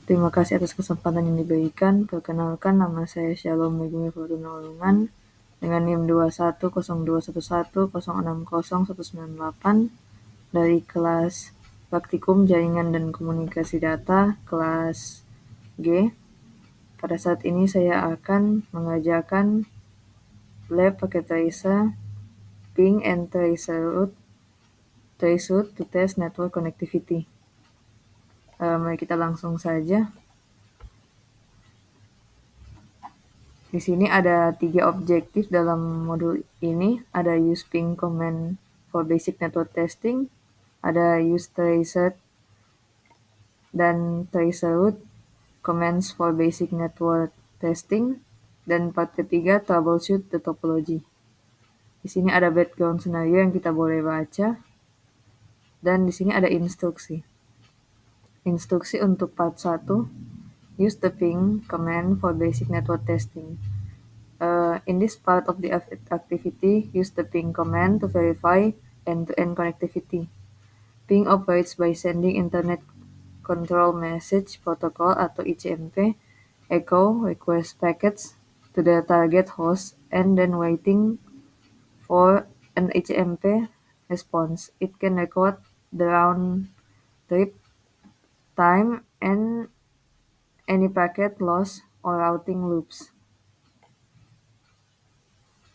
Terima kasih atas kesempatan yang diberikan. Perkenalkan, nama saya Shalom Megumi Fortuna Ulungan dengan NIM 210211060198 dari kelas Praktikum Jaringan dan Komunikasi Data kelas G. Pada saat ini saya akan mengajarkan lab pakai tracer, ping and traceroute to test network connectivity. Mari kita langsung saja. Di sini ada 3 objektif dalam modul ini. Ada use ping command for basic network testing, ada use tracer dan traceroute commands for basic network testing, dan part ketiga troubleshoot the topology. Di sini ada background scenario yang kita boleh baca, dan di sini ada instruksi. Instruksi untuk part 1, use the ping command for basic network testing. In this part of the activity, use the ping command to verify end-to-end connectivity. Ping operates by sending Internet Control Message Protocol atau ICMP echo request packets to the target host and then waiting for an ICMP response. It can record the round trip time and any packet loss or routing loops.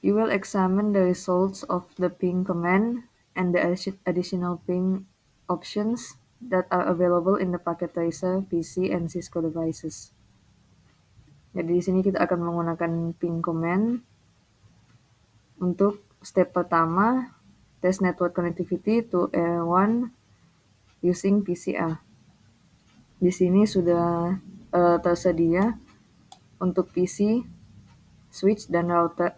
You will examine the results of the ping command and the additional ping options that are available in the packet tracer, PC, and Cisco devices. Jadi di sini kita akan menggunakan ping command untuk step pertama, test network connectivity to Air1 using PCA. Di sini sudah tersedia untuk PC, switch dan router.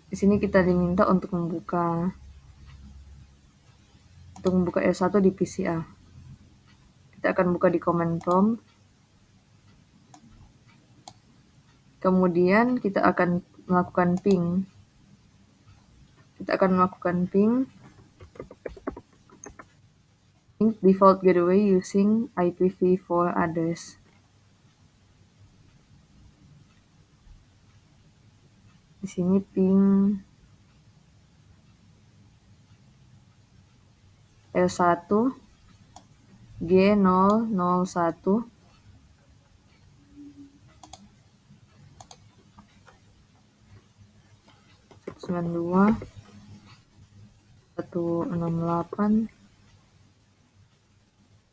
Di sini kita diminta untuk membuka R1 di PCA. Kita akan buka di command prompt. Kemudian kita akan melakukan ping. Kita akan melakukan ping default gateway using IPv4 address. Di sini ping R1 G001 192 168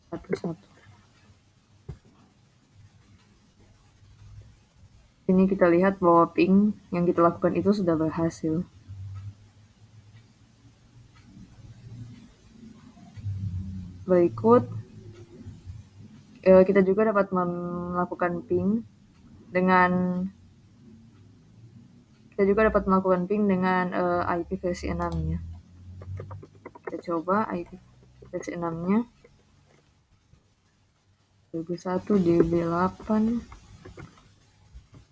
11. Ini kita lihat bahwa ping yang kita lakukan itu sudah berhasil. Berikut kita juga dapat melakukan ping dengan IP versi 6-nya. Kita coba IP versi 6-nya 21 DB8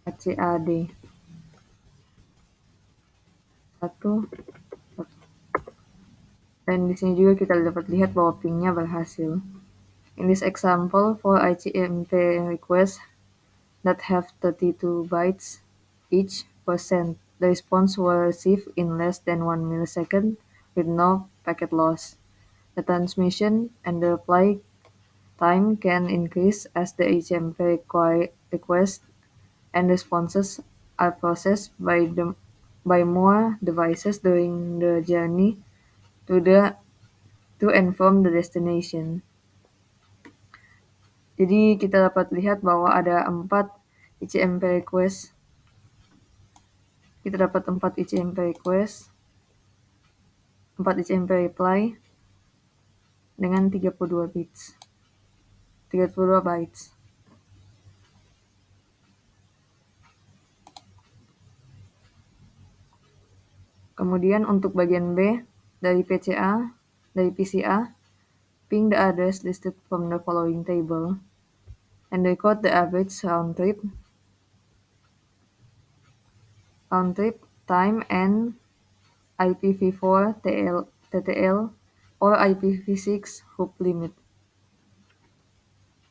ACAD 1. Dan di sini juga kita dapat lihat bahwa pingnya berhasil. In this example, for ICMP requests that have 32 bytes each %, the response will receive in less than 1 millisecond with no packet loss. The transmission and the reply time can increase as the ICMP requests and responses are processed by more devices during the journey to and from the destination. Jadi kita dapat lihat bahwa ada 4 ICMP request. Kita dapat 4 ICMP request, 4 ICMP reply dengan 32 bytes. Kemudian untuk bagian B dari PCA, ping the address listed from the following table and record the average round trip time and IPv4 TTL or IPv6 hop limit.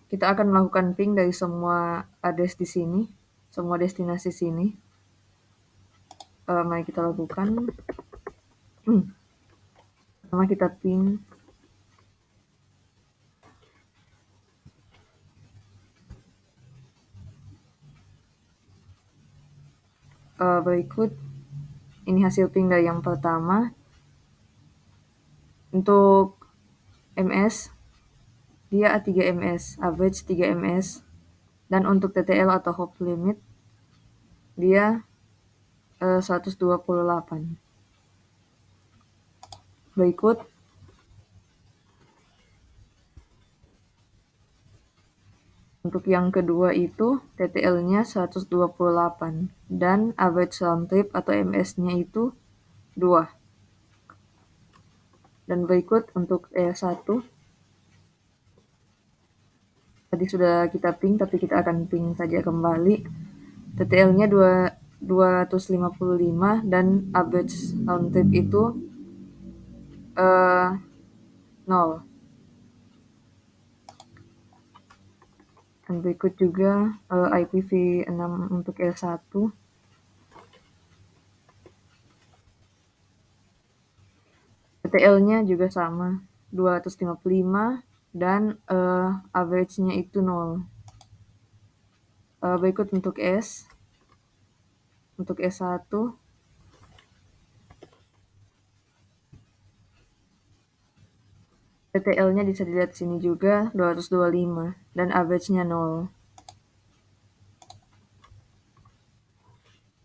Kita akan melakukan ping dari semua address di sini, semua destinasi sini. Mari kita lakukan. Pertama kita ping berikut. Ini hasil ping dari yang pertama. Untuk MS, dia 3 ms, average 3 ms. Dan untuk TTL atau hop limit, dia 128. Berikut untuk yang kedua itu TTL-nya 128 dan average round trip atau MS-nya itu 2. Dan berikut untuk E1, tadi sudah kita ping tapi kita akan ping saja kembali. TTL-nya 255 dan average round trip itu 0. Dan berikut juga IPv6 untuk L1. TTL-nya juga sama, 255 dan average-nya itu 0. Berikut untuk S. Untuk S1, TTL-nya bisa dilihat sini juga 225 dan average-nya 0.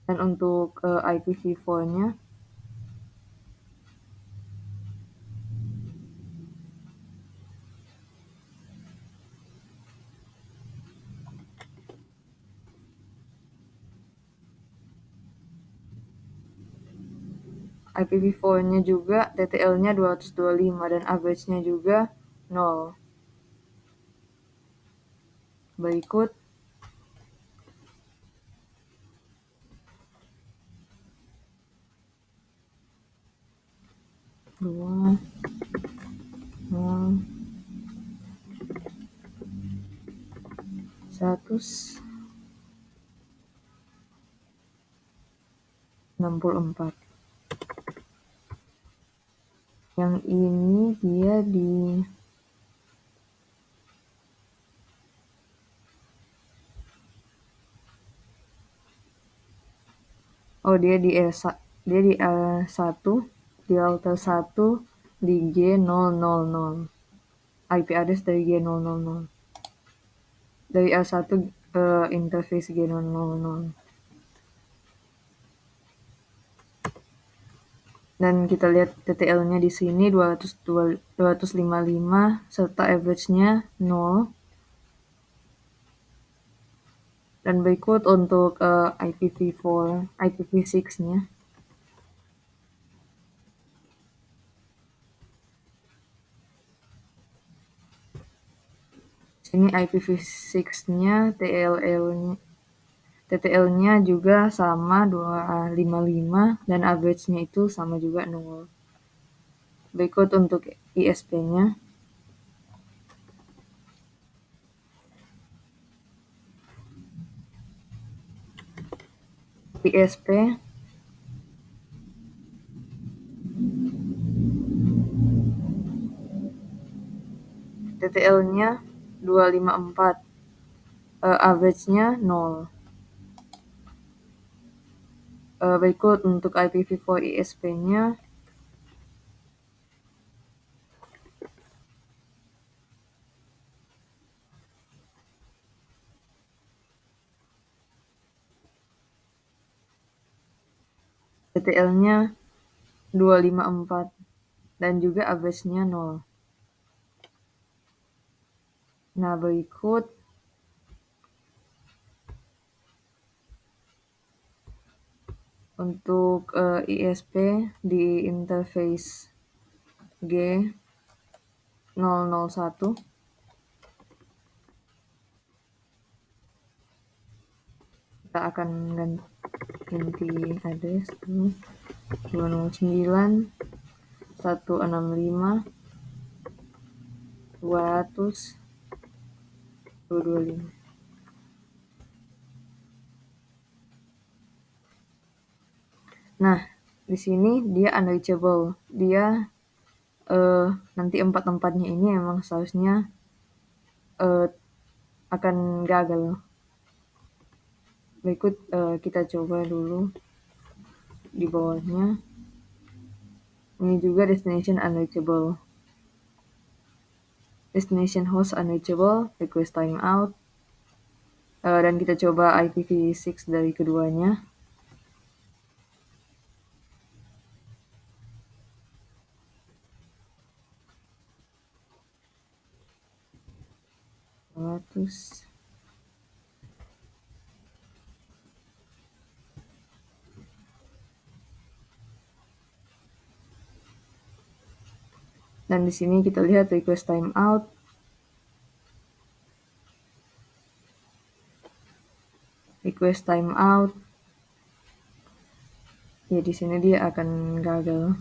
Dan untuk IPv4-nya IPv4-nya juga TTL-nya 225 dan average-nya juga 0. Berikut dua 164. Yang ini dia di dia di L1, di router 1 di G000. IP address dari G000. Dari L1 interface G000. Dan kita lihat TTL-nya di sini 255 serta average-nya 0. Dan berikut untuk IPv4, IPv6-nya. Ini IPv6-nya, TTL-nya juga sama 255 dan average-nya itu sama juga 0. Berikut untuk ISP-nya. ISP TTL-nya 254, average-nya 0. Berikut untuk IPv4 ISP-nya. TTL-nya 254 dan juga average-nya 0. Nah, berikut untuk ISP di interface G001. Kita akan ganti address 209 165 200 225. Nah, di sini dia unreachable. Dia nanti empat-empatnya ini emang seharusnya akan gagal. Berikut kita coba dulu di bawahnya. Ini juga destination unreachable. Destination host unreachable, request timeout. Dan kita coba IPv6 dari keduanya. Terus dan di sini kita lihat request timeout. Request timeout. Ya di sini dia akan gagal.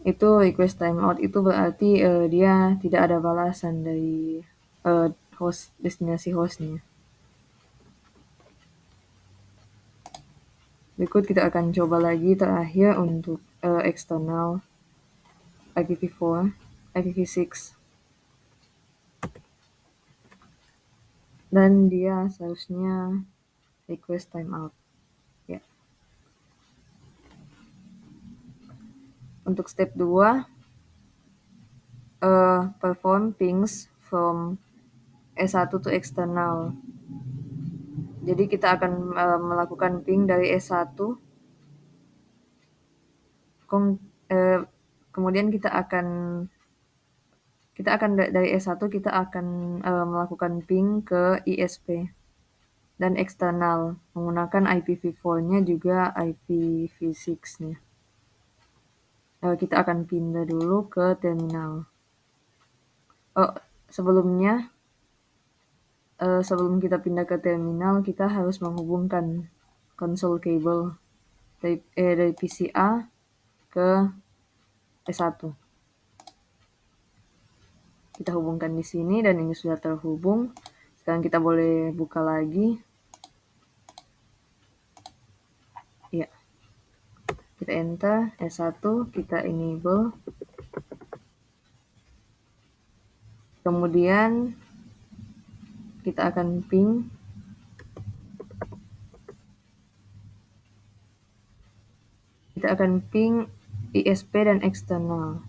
Itu request timeout itu berarti dia tidak ada balasan dari destinasi hostnya. Berikut kita akan coba lagi terakhir untuk eksternal IPv4, IPv6. Dan dia seharusnya request timeout. Ya. Untuk step 2, perform pings from S1 to external. Jadi kita akan melakukan ping dari S1, kemudian kita akan dari S1 kita akan melakukan ping ke ISP dan eksternal menggunakan IPv4-nya juga IPv6-nya. Kita akan pindah dulu ke terminal. Sebelumnya, sebelum kita pindah ke terminal, kita harus menghubungkan console cable dari PCA ke S1. Kita hubungkan di sini dan ini sudah terhubung. Sekarang kita boleh buka lagi. Ya. Kita enter S1, kita enable. Kemudian kita akan ping ISP dan eksternal.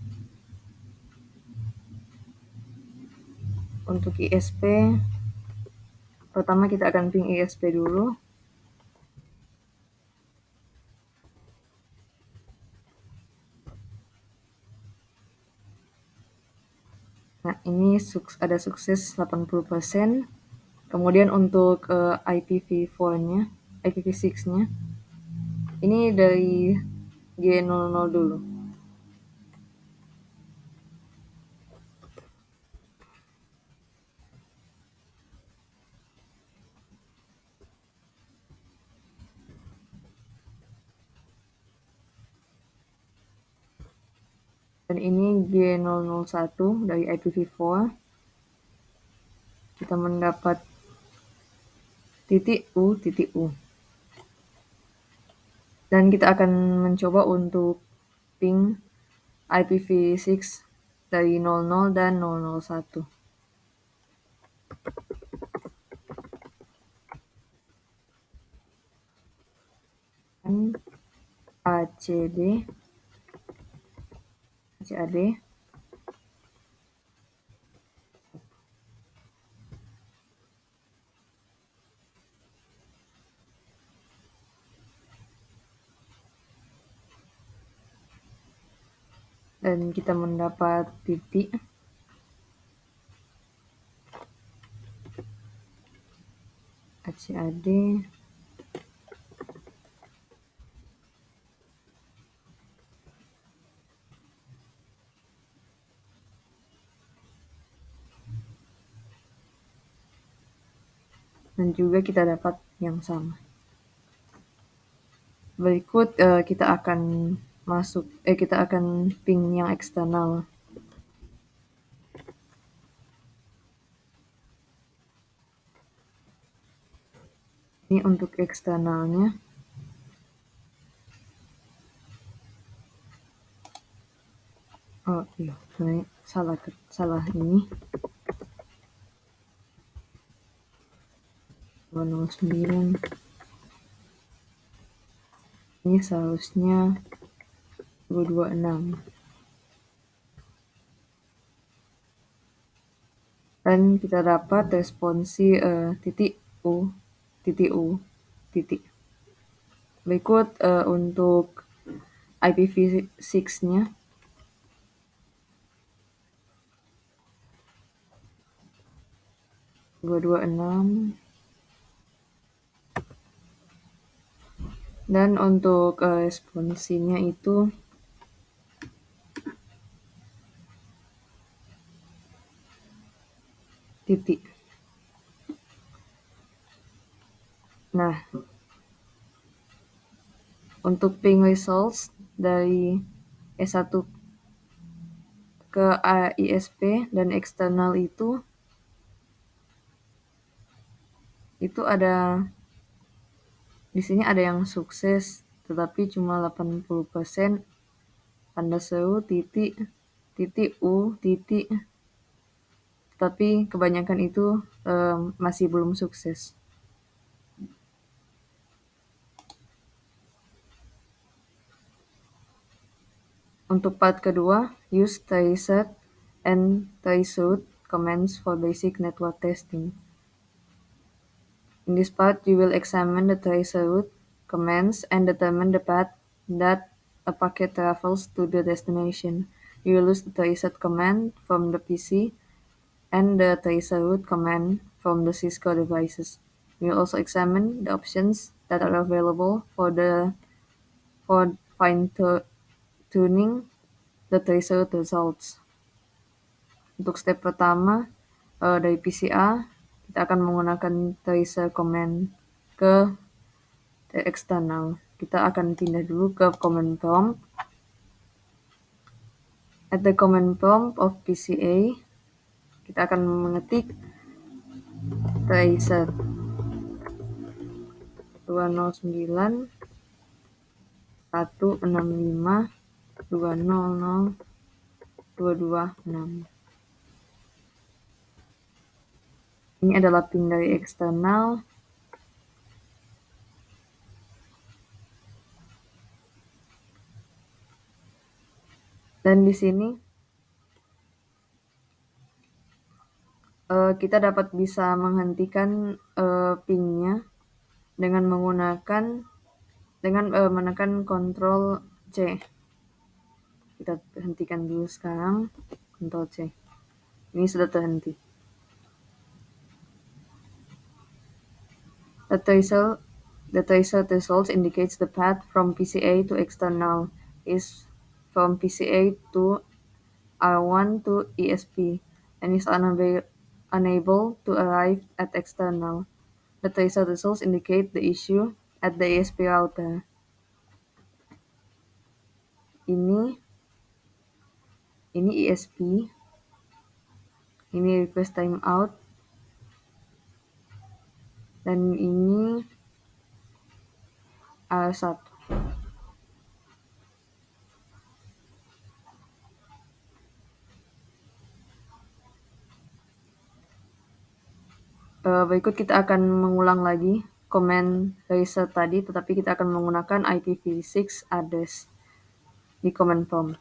Untuk ISP, pertama kita akan ping ISP dulu. Nah, ini ada sukses 80%. Kemudian untuk IPv4-nya, IPv6-nya, ini dari G00 dulu. Dan ini G001 dari IPv4. Kita mendapat .u. Dan kita akan mencoba untuk ping IPv6 dari 00 dan 001. Dan ACD, CAD. Dan kita mendapat titik. ACAD. Dan juga kita dapat yang sama. Berikut kita akan ping yang eksternal. Ini untuk eksternalnya. Oh iya, salah ini. 209. Ini seharusnya 226. Dan kita dapat responsi titik U, titik U, titik. Berikut untuk IPv6-nya. Dua enam. Dan untuk responsinya itu titik. Nah, untuk ping results dari S1 ke ISP dan eksternal itu ada di sini ada yang sukses tetapi cuma 80%, tanda seru titik titik U titik, tapi kebanyakan itu masih belum sukses. Untuk part kedua, use traceroute and traceroute commands for basic network testing. In this part, you will examine the traceroute commands and determine the path that a packet travels to the destination. You will use the traceroute command from the PC and the traceroute command from the Cisco devices. We will also examine the options that are available for fine-tuning the traceroute results. Untuk step pertama, dari PCA, kita akan menggunakan tracer command ke eksternal. Kita akan pindah dulu ke command prompt. At the command prompt of PCA, kita akan mengetik tracer 209 165 200 226. Ini adalah ping dari eksternal. Dan di sini kita dapat bisa menghentikan pingnya dengan menekan Ctrl C. Kita hentikan dulu sekarang, Ctrl C. Ini sudah terhenti. The tracer results indicates the path from PCA to external is from PCA to R1 to ESP and is unable to arrive at external. The tracer results indicate the issue at the ESP router. Ini ESP, ini request timeout, dan ini R1. Berikut kita akan mengulang lagi command tracer tadi, tetapi kita akan menggunakan IPv6 address di command prompt.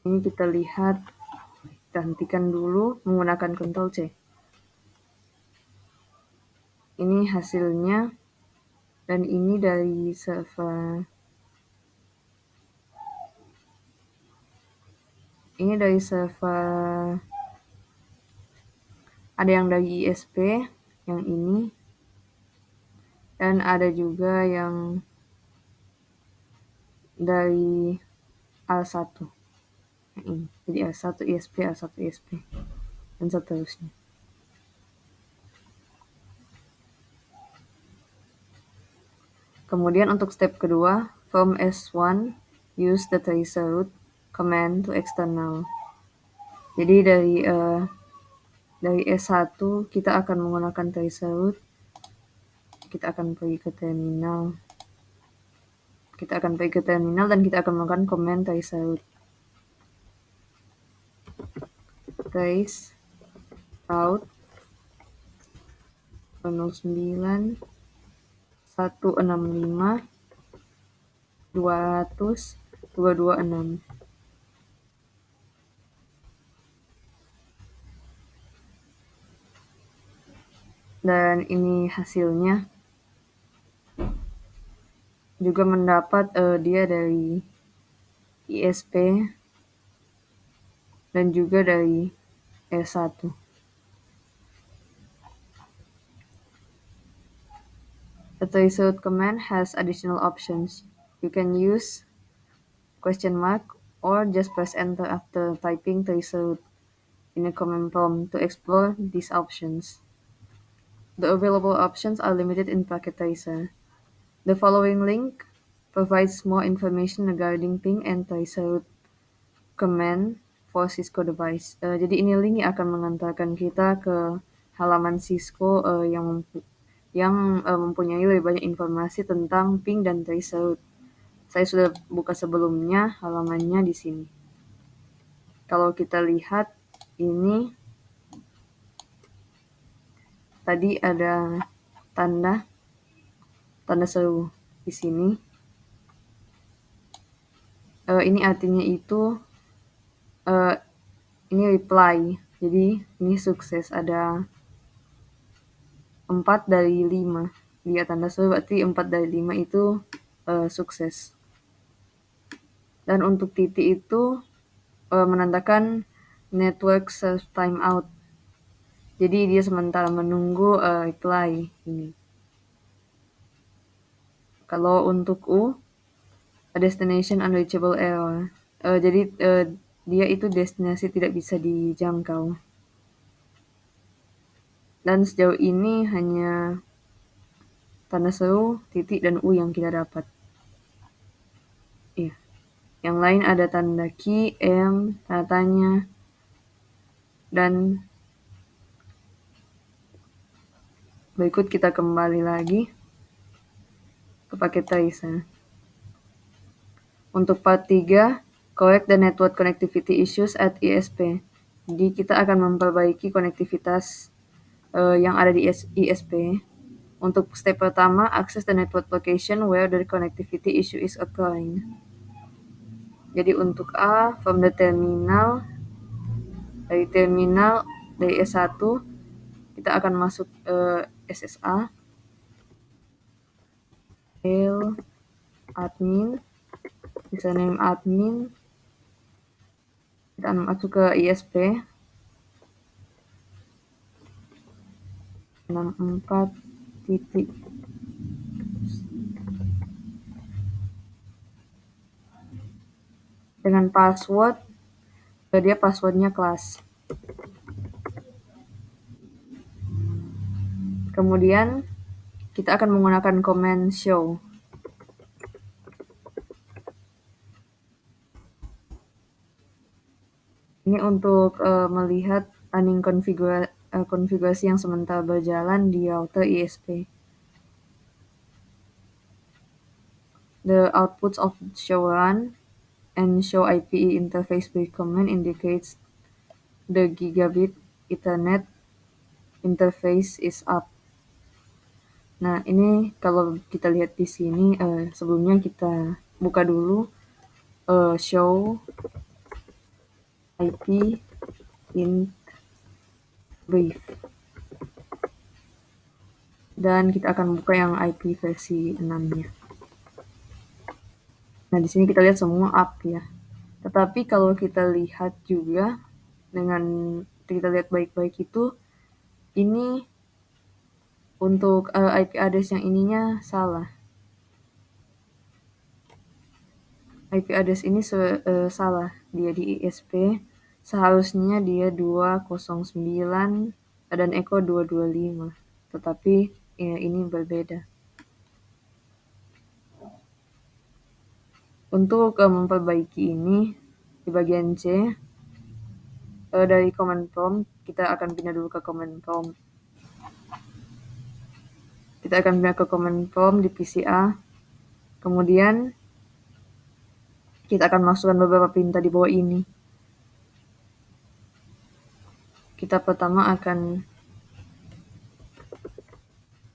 Ini kita lihat, kita hentikan dulu menggunakan Ctrl C. Ini hasilnya, dan ini dari server. Ini dari server, ada yang dari ISP, yang ini, dan ada juga yang dari R1. Ini. Jadi R1 ISP, R1 ISP, dan seterusnya. Kemudian untuk step kedua, from S1, use the tracer route command to external. Jadi dari S1 kita akan menggunakan tracer route. Kita akan pergi ke terminal. Dan kita akan melakukan command tracer route. Trace route 09 165 200 226. Dan ini hasilnya juga mendapat dia dari ISP dan juga dari S1. The tracer command has additional options. You can use question mark or just press enter after typing tracer in a command prompt to explore these options. The available options are limited in Packet Tracer. The following link provides more information regarding ping and tracer command for Cisco device. Jadi ini link yang akan mengantarkan kita ke halaman Cisco yang mempunyai lebih banyak informasi tentang ping dan tracer. Saya sudah buka sebelumnya halamannya di sini. Kalau kita lihat ini tadi ada tanda seru di sini. Ini artinya itu ini reply. Jadi ini sukses, ada 4 dari 5. Dia tanda seru berarti 4 dari 5 itu sukses. Dan untuk titik itu menandakan network serve timeout. Jadi dia sementara menunggu reply ini. Kalau untuk U, a destination unreachable error. Jadi dia itu destinasi tidak bisa dijangkau. Dan sejauh ini hanya tanda seru, titik, dan U yang kita dapat. Iya. Yang lain ada tanda key, M, tanda tanya, dan berikut kita kembali lagi ke Packet Tracer. Untuk part 3, correct the network connectivity issues at ISP. Jadi kita akan memperbaiki konektivitas yang ada di ISP. Untuk step pertama, access the network location where the connectivity issue is occurring. Jadi untuk A, from the terminal, dari S1, kita akan masuk SSA, admin, username admin, kita akan masuk ke ISP, 64 titik. Dengan password, dia passwordnya kelas. Kemudian kita akan menggunakan command show. Ini untuk melihat running konfigurasi yang sementara berjalan di router ISP. The outputs of show run and show IP interface break command indicates the gigabit Ethernet interface is up. Nah, ini kalau kita lihat di sini, sebelumnya kita buka dulu show IP in brief. Dan kita akan buka yang IP versi 6-nya. Nah, di sini kita lihat semua up ya. Tetapi kalau kita lihat juga kita lihat baik-baik itu, ini untuk IP address yang ininya salah. IP address ini salah, dia di ISP. Seharusnya dia 209 dan echo 225. Tetapi ini berbeda. Untuk memperbaiki ini, di bagian C, dari command prompt, kita akan pindah dulu ke command prompt. Kita akan pindah ke command prompt di PCA. Kemudian, kita akan masukkan beberapa perintah di bawah ini. Kita pertama akan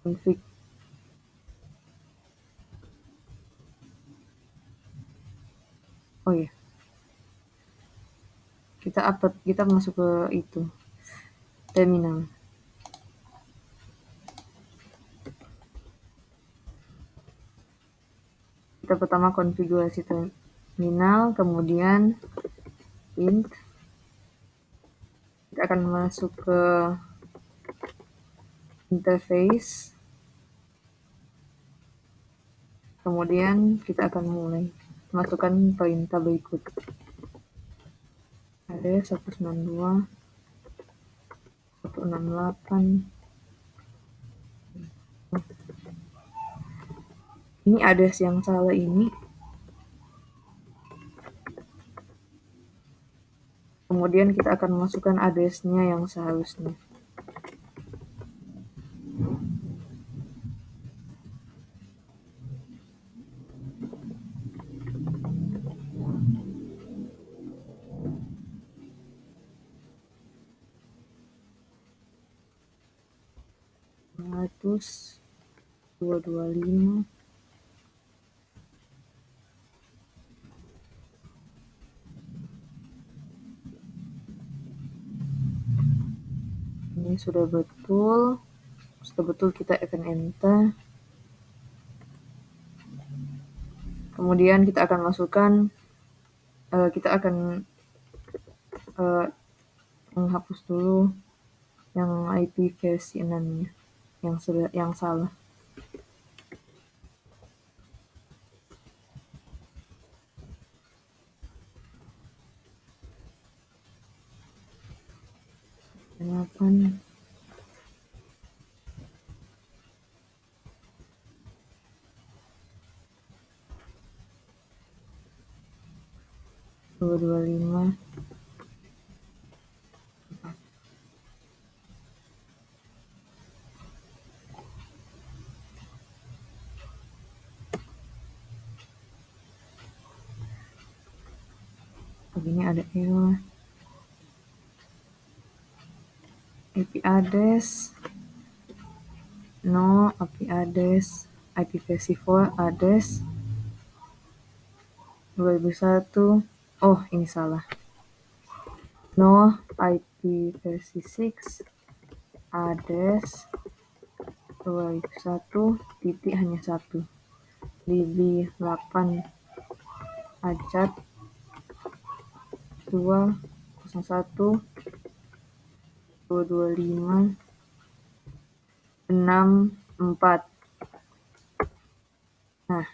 config. Oh iya. Kita masuk ke itu. Terminal. Kita pertama konfigurasi terminal, kemudian int. Kita akan masuk ke interface. Kemudian kita akan mulai masukkan perintah berikut. Ada 192, 168. Ini ada yang salah ini. Kemudian kita akan masukkan address-nya yang seharusnya. Ratus 225. Ini sudah betul. Sudah betul, kita akan enter. Kemudian kita akan masukkan, kita akan menghapus dulu yang IP versi 6-nya yang salah. Kenapa? 225. Begini ada error. IP address no, IP address IP versi 4 address 2001. Oh, ini salah. No, IP versi 6 address 2001 titik hanya 1 DB 8 acat 201 225 64. Nah,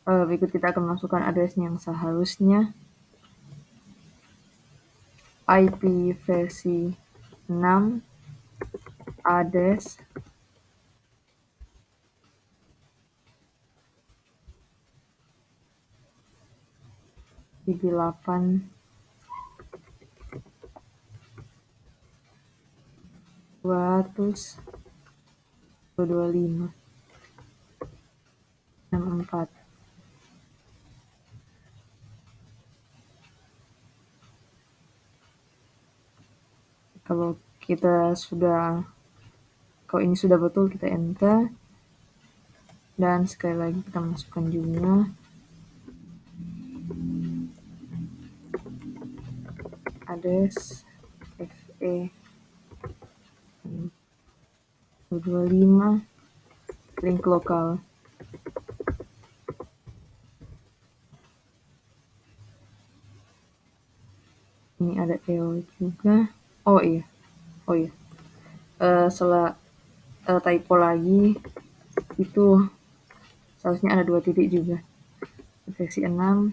berikut kita akan masukkan address-nya yang seharusnya. IP versi 6 address 8 200 225 64. Kalau ini sudah betul, kita enter. Dan sekali lagi kita masukkan juga address FE 225 link lokal. Ini ada error juga. Oh iya. Setelah typo lagi, itu seharusnya ada 2 titik juga. Versi 6.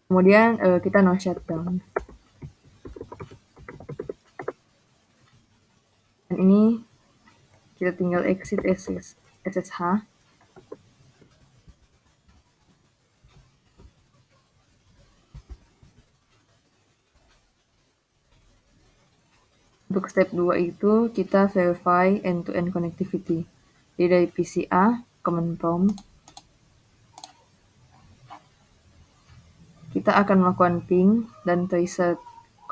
Kemudian kita no shutdown. Dan ini kita tinggal exit SSH. Untuk step 2 itu kita verify end-to-end connectivity. Jadi dari PCA, command prompt, kita akan melakukan ping dan reset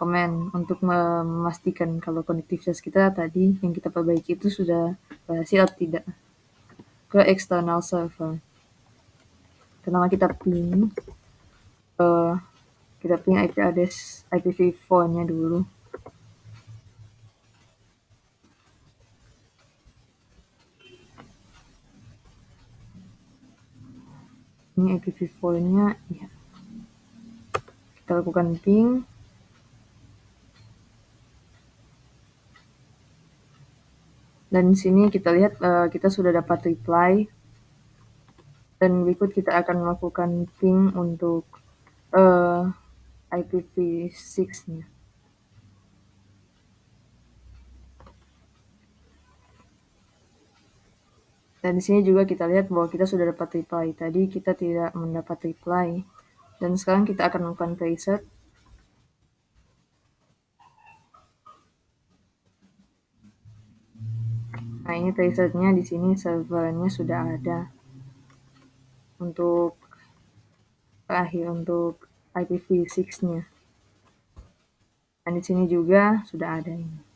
command untuk memastikan kalau konektivitas kita tadi yang kita perbaiki itu sudah berhasil atau tidak ke external server. Pertama kita ping, IP address IPv4-nya dulu. Ini IPv4-nya, ya. Kita lakukan ping. Dan di sini kita lihat kita sudah dapat reply. Dan berikut kita akan melakukan ping untuk IPv6-nya. Dan di sini juga kita lihat bahwa kita sudah dapat reply. Tadi kita tidak mendapat reply. Dan sekarang kita akan melakukan reset. Nah, ini resetnya di sini servernya sudah ada. Untuk terakhir untuk IPv6-nya. Dan di sini juga sudah ada ini.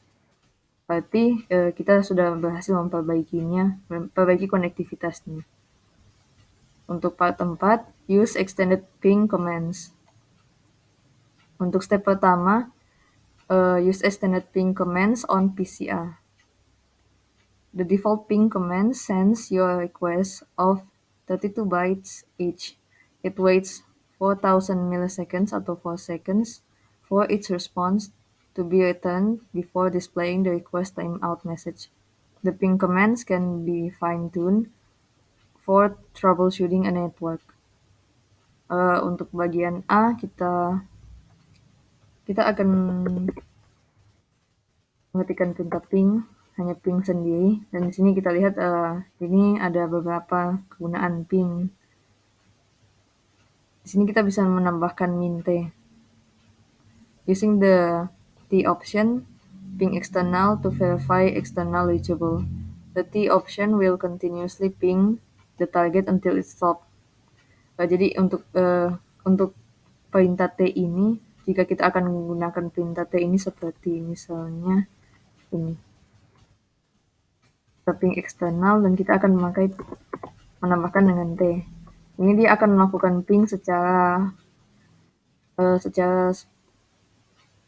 Berarti kita sudah berhasil memperbaiki konektivitasnya. Untuk part 4, use extended ping commands. Untuk step pertama, use extended ping commands on PCA. The default ping command sends your request of 32 bytes each. It waits 4,000 milliseconds atau 4 seconds for its response to be returned before displaying the request timeout message. The ping commands can be fine-tuned for troubleshooting a network. Untuk bagian A kita akan mengetikkan perintah ping, hanya ping sendiri. Dan di sini kita lihat ini ada beberapa kegunaan ping. Di sini kita bisa menambahkan mint. Using the T option, ping external to verify external reachable. The T option will continuously ping the target until it stops. Jadi untuk perintah T ini, jika kita akan menggunakan perintah T ini seperti misalnya ini. Ping eksternal dan kita akan menambahkan dengan T. Ini dia akan melakukan ping secara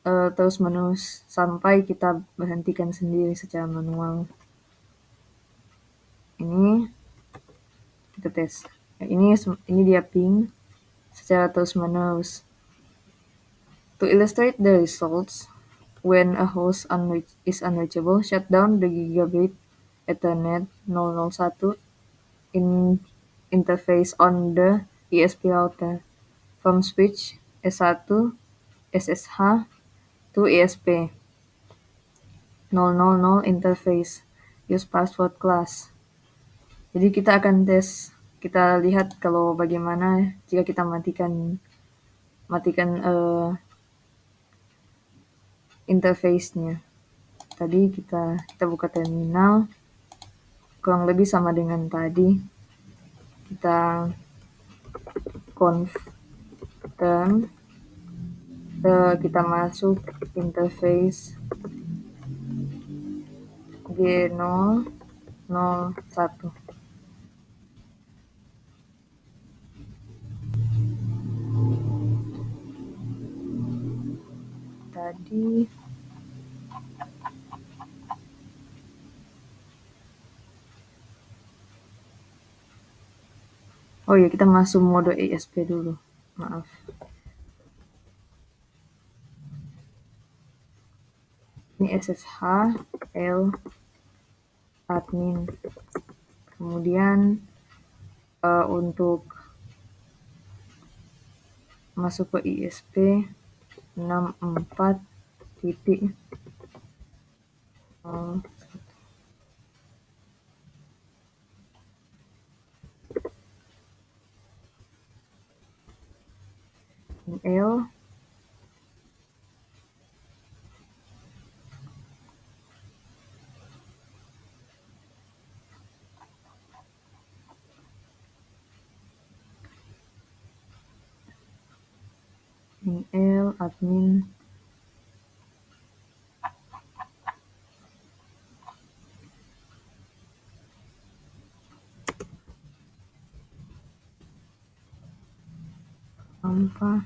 terus menerus sampai kita berhentikan sendiri secara manual. Ini kita tes. Ini dia ping secara terus menerus. To illustrate the results, when a host is unreachable, shut down the Gigabit Ethernet 001 interface on the ESP router from switch S1 SSH to ESP 000 interface. Use password class. Jadi kita akan tes, kita lihat kalau bagaimana jika kita matikan interface-nya. Tadi kita buka terminal, kurang lebih sama dengan tadi. Kita confirm, kita masuk interface G001. Tadi oh ya, kita masuk mode ESP dulu. Maaf. Ini SSH L admin. Kemudian untuk masuk ke ISP 64.0. L admin sampah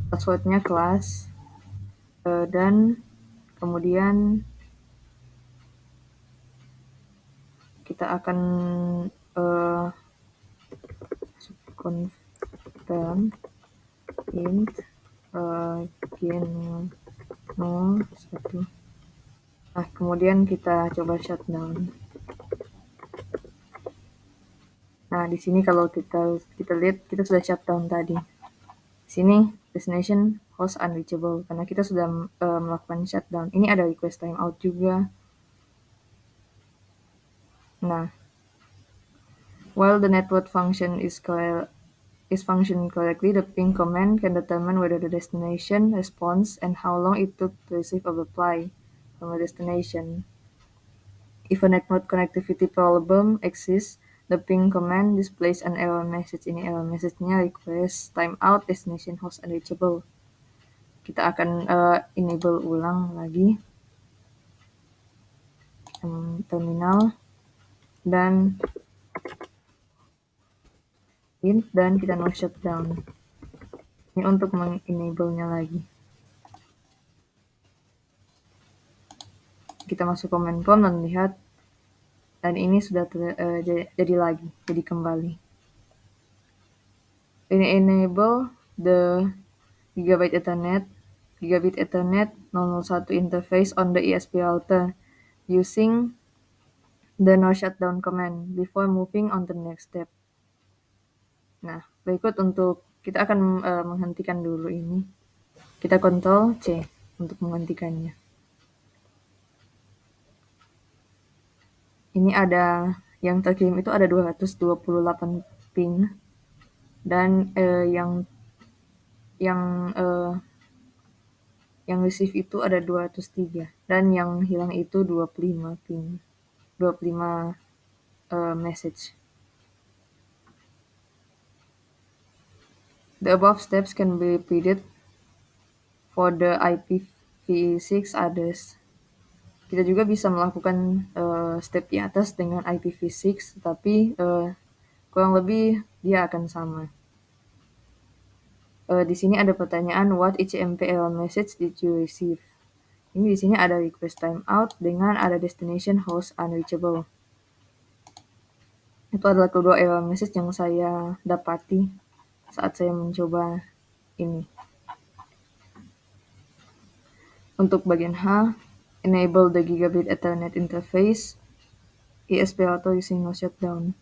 passwordnya kelas, dan kemudian kita akan confirm int gain 1. Nah, kemudian kita coba shutdown. Nah, di sini kalau kita lihat kita sudah shutdown tadi. Di sini destination host unreachable karena kita sudah melakukan shutdown. Ini ada request timeout juga. Nah, while the network function is functioning correctly, the ping command can determine whether the destination responds and how long it took to receive a reply from a destination. If a network connectivity problem exists, the ping command displays an error message. Ini error message-nya request timeout destination host unreachable. Kita akan enable ulang lagi terminal dan int dan kita no shutdown. Ini untuk mengenable-nya lagi. Kita masuk command prompt dan lihat, dan ini sudah jadi lagi, jadi kembali. Ini enable the Gigabit Ethernet 001 interface on the ESP router using the no shutdown command before moving on to the next step. Nah, berikut untuk kita akan menghentikan dulu ini. Kita Ctrl C untuk menghentikannya. Ini ada yang terkirim itu ada 228 ping dan yang receive itu ada 203 dan yang hilang itu 25 ping. 25 message. The above steps can be repeated for the IPv6 address. Kita juga bisa melakukan step di atas dengan IPv6, tapi kurang lebih dia akan sama. Di sini ada pertanyaan, what HTTP error message did you receive? Ini di sini ada request timeout dengan ada destination host unreachable. Itu adalah kedua error message yang saya dapati saat saya mencoba ini. Untuk bagian H, enable the Gigabit Ethernet interface, ESP router using no shutdown.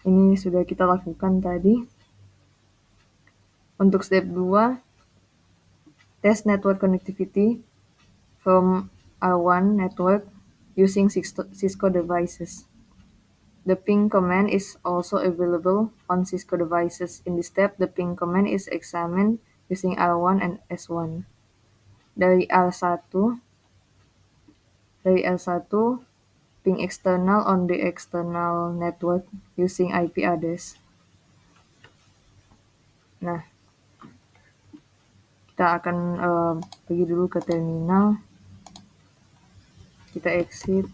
Ini sudah kita lakukan tadi. Untuk step 2, test network connectivity from R1 network using Cisco devices. The ping command is also available on Cisco devices. In this step, the ping command is examined using R1 and S1. Dari R1, ping external on the external network using IP address. Nah, kita akan pergi dulu ke terminal. Kita exit.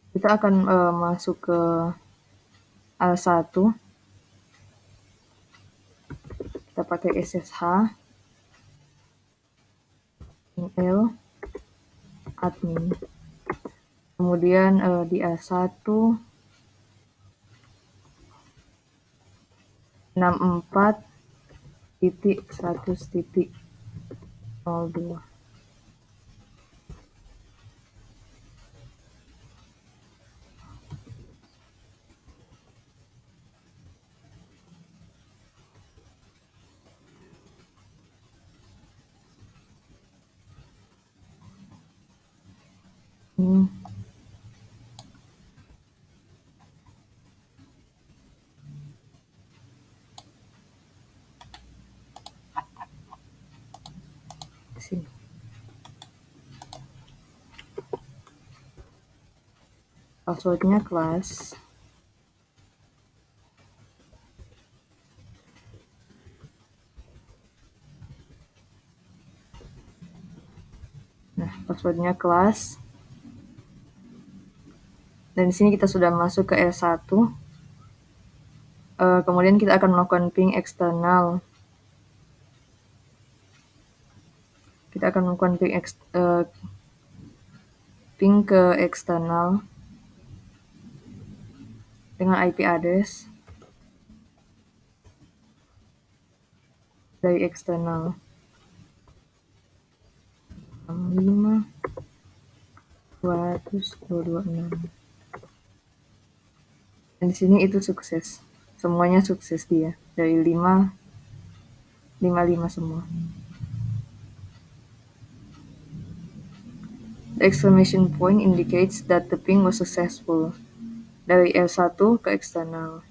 Kita akan masuk ke R1. Kita pakai SSH. L admin. Kemudian di R1 64.100.02. Sini. Passwordnya kelas. Nah, passwordnya kelas. Dan di sini kita sudah masuk ke R1. Kemudian kita akan melakukan ping eksternal. Kita akan melakukan ping ke eksternal dengan IP address dari eksternal 65.226. Dan di sini itu sukses. Semuanya sukses dia. Dari 5, 55 semua. The exclamation point indicates that the ping was successful. Dari R1 ke eksternal.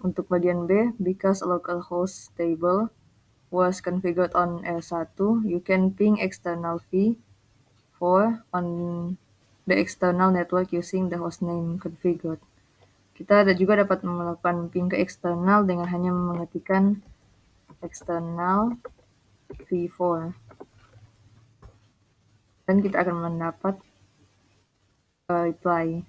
Untuk bagian B, because localhost table was configured on R1, you can ping external v4 on the external network using the hostname configured. Kita juga dapat melakukan ping ke eksternal dengan hanya mengetikkan external v4. Dan kita akan mendapat reply.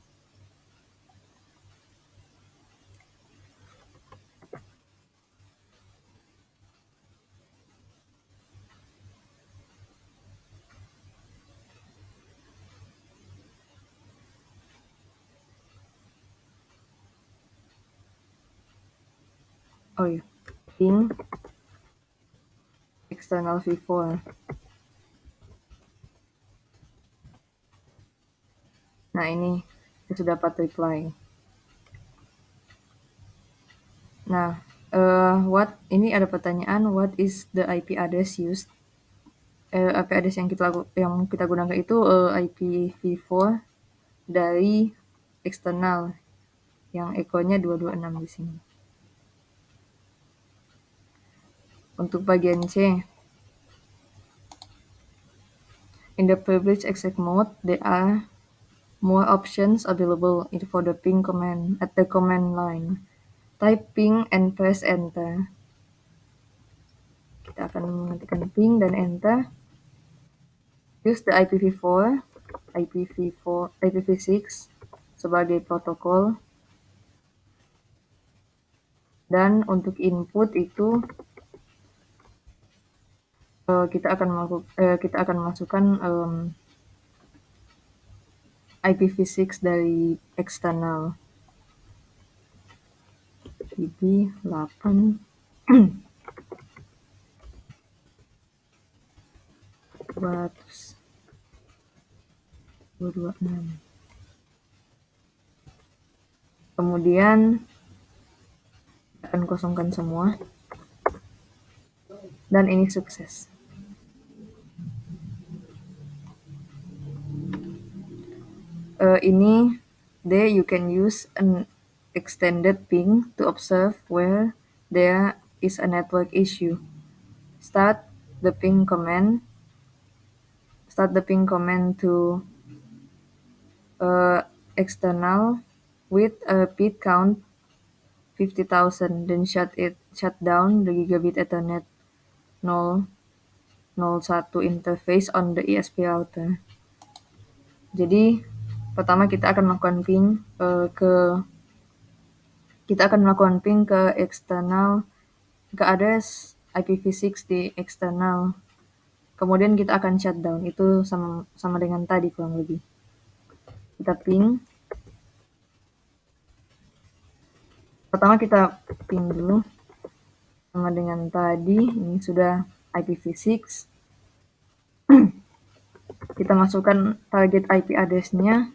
Oh iya, ping external v4. Nah, ini kita sudah dapat reply. Nah, ini ada pertanyaan, what is the IP address used? IP address yang kita gunakan itu IPv4 dari eksternal yang echonya 226 di sini. Untuk bagian C, in the privileged exec mode, there are more options available for the ping command at the command line. Type ping and press enter. Kita akan mengetikkan ping dan enter. Use the IPv4, IPv6 sebagai protokol. Dan untuk input itu kita akan masukkan IPv6 dari eksternal. IPv 8 226. Kemudian akan kosongkan semua. Dan ini sukses. There you can use an extended ping to observe where there is a network issue. Start the ping command to external with a bit count 50,000, then shut down the gigabit Ethernet 001 interface on the ESP router. Jadi pertama kita akan melakukan ping ke eksternal, ke address IPv6 di eksternal. Kemudian kita akan shutdown. Itu sama dengan tadi kurang lebih. Kita ping. Pertama kita ping dulu sama dengan tadi, ini sudah IPv6. Kita masukkan target IP address-nya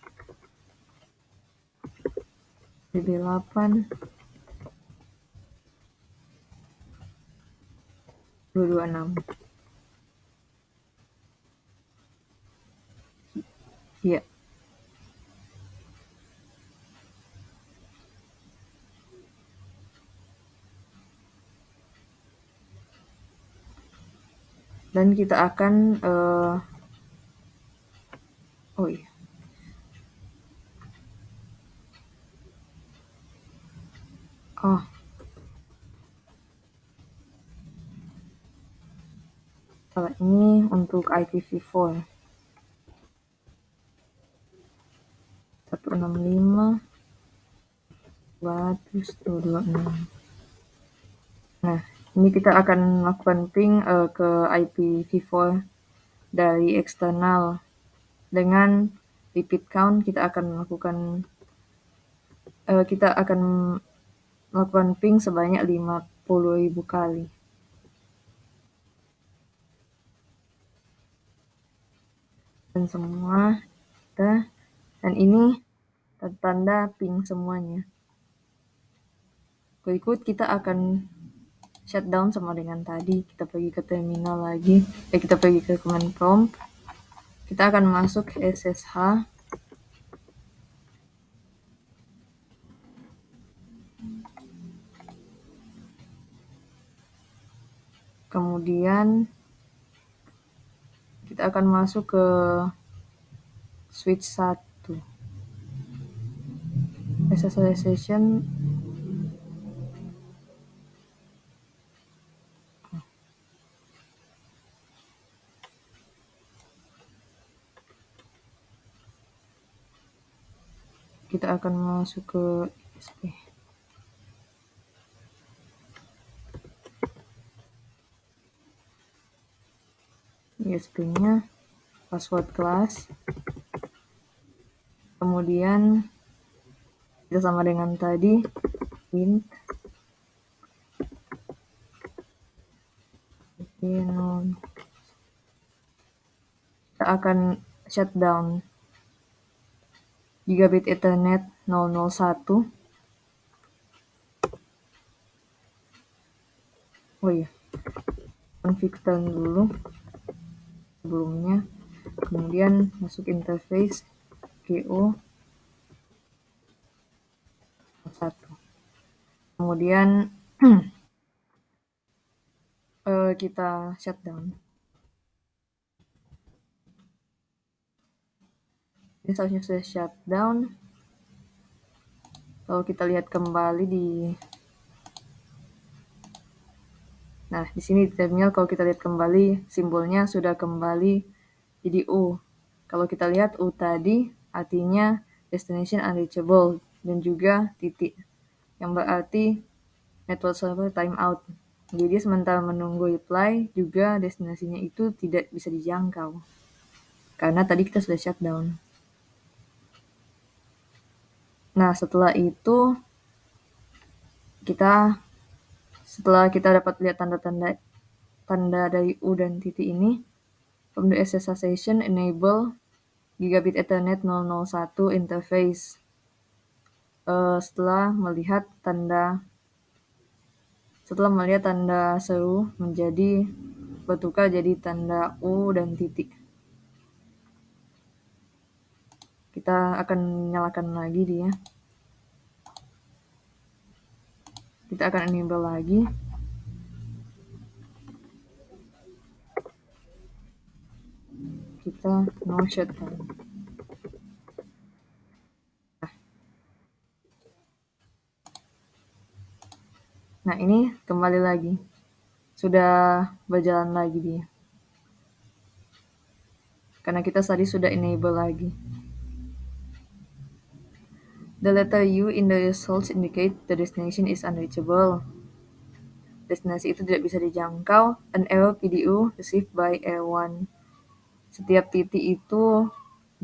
DB8 226. Iya. Dan kita akan oh iya. Oh, salah, ini untuk IPv4 165.226. Nah, ini kita akan melakukan ping ke IPv4 dari eksternal. Dengan repeat count kita akan melakukan ping sebanyak 50.000 kali. Dan semua dan ini tanda ping semuanya. Berikut kita akan shutdown sama dengan tadi. Kita pergi ke terminal lagi. Kita pergi ke command prompt. Kita akan masuk SSH. Kemudian kita akan masuk ke switch 1. SSH session. Kita akan masuk ke ISP. ISP-nya password class. Kemudian kita sama dengan tadi int kita akan shutdown gigabit ethernet 001. Oh iya, config turn dulu sebelumnya, kemudian masuk interface GO 1. Kemudian kita shutdown. Ini seharusnya sudah shutdown. Kalau kita lihat kembali nah, di sini di terminal kalau kita lihat kembali simbolnya sudah kembali jadi U. Kalau kita lihat U tadi artinya destination unreachable dan juga titik yang berarti network server timeout. Jadi sementara menunggu reply juga destinasinya itu tidak bisa dijangkau karena tadi kita sudah shutdown. Nah, setelah itu setelah kita dapat lihat tanda dari U dan titik ini, from the SSH session enable gigabit ethernet 001 interface. Setelah melihat tanda seru menjadi bertukar jadi tanda U dan titik. Kita akan nyalakan lagi dia. Kita akan enable lagi. Kita no shutdown. Nah, ini kembali lagi. Sudah berjalan lagi dia. Karena kita tadi sudah enable lagi. The letter U in the results indicate the destination is unreachable. Destinasi itu tidak bisa dijangkau. An error PDU received by Air1. Setiap titik itu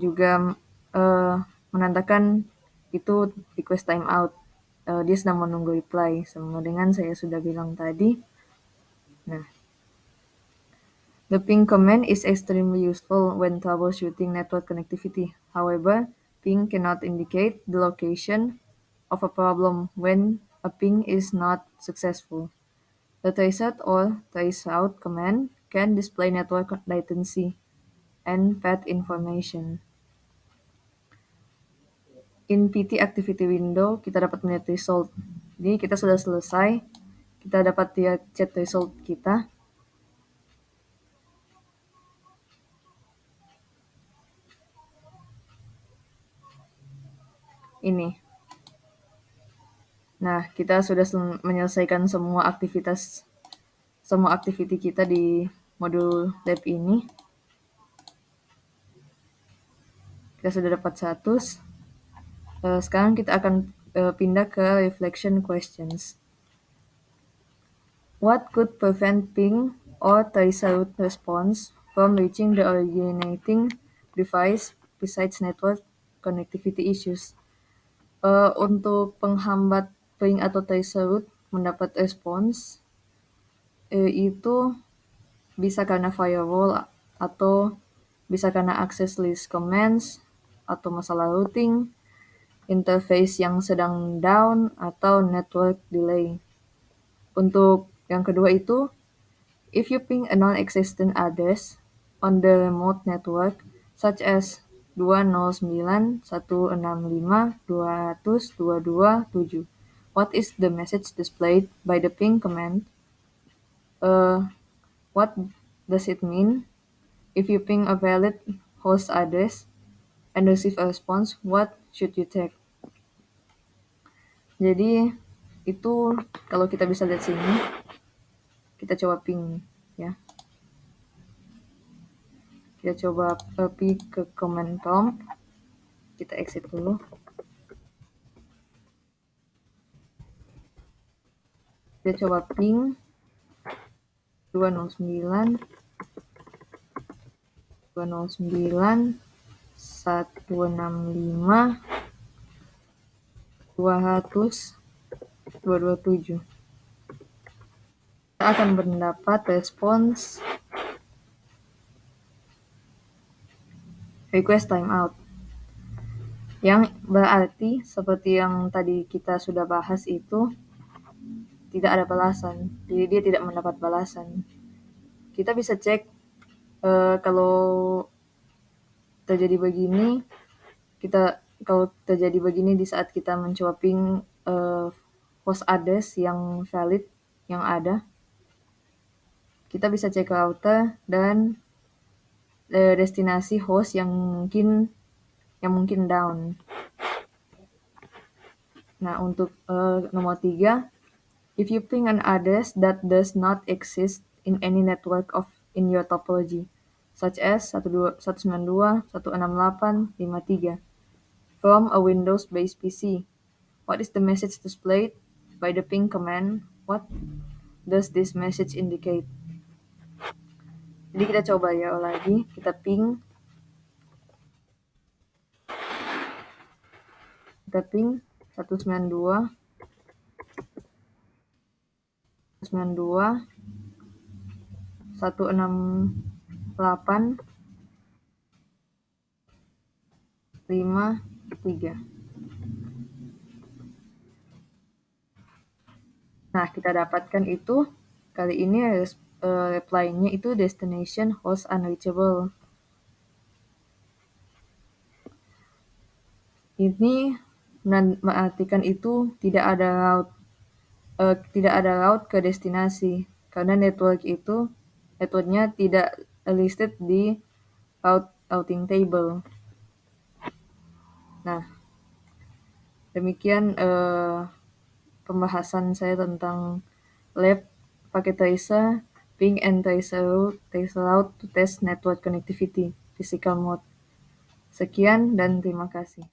juga menandakan itu request timeout. dia sedang menunggu reply, sama dengan saya sudah bilang tadi. Nah, the ping command is extremely useful when troubleshooting network connectivity. However, ping cannot indicate the location of a problem when a ping is not successful. The traceroute or traceroute command can display network latency and path information. In PT activity window, kita dapat melihat result. Jadi kita sudah selesai, kita dapat lihat chat result kita. Ini. Nah, kita sudah menyelesaikan semua activity kita di modul lab ini. Kita sudah dapat status. Sekarang kita akan pindah ke reflection questions. What could prevent ping or traceroute response from reaching the originating device besides network connectivity issues? Untuk penghambat ping atau traceroute mendapat respons, itu bisa karena firewall atau bisa karena access list commands atau masalah routing, interface yang sedang down, atau network delay. Untuk yang kedua itu, if you ping a non-existent address on the remote network, such as 209.165.200.227, what is the message displayed by the ping command? What does it mean? If you ping a valid host address and receive a response, what should you check? Jadi itu kalau kita bisa lihat sini, kita coba ping ya. Kita coba pergi ke command prompt. Kita exit dulu. Kita coba ping 209 165 200 227. Kita akan mendapat respons request timeout, yang berarti seperti yang tadi kita sudah bahas itu tidak ada balasan, jadi dia tidak mendapat balasan. Kita bisa cek kalau terjadi begini, kalau terjadi begini di saat kita mencoba ping host address yang valid yang ada, kita bisa cek router dan destinasi host yang mungkin down. Nah, untuk nomor 3, if you ping an address that does not exist in any network in your topology, such as 192.168.53 from a Windows-based PC, what is the message displayed by the ping command? What does this message indicate? Jadi kita coba ya lagi, kita ping 192 168.53. Nah, kita dapatkan itu kali ini reply-nya itu destination host unreachable. Ini mengartikan itu tidak ada route ke destinasi karena networknya tidak listed di routing table. Nah, demikian pembahasan saya tentang lab packet tracer, ping and traceroute to test network connectivity physical mode. Sekian dan terima kasih.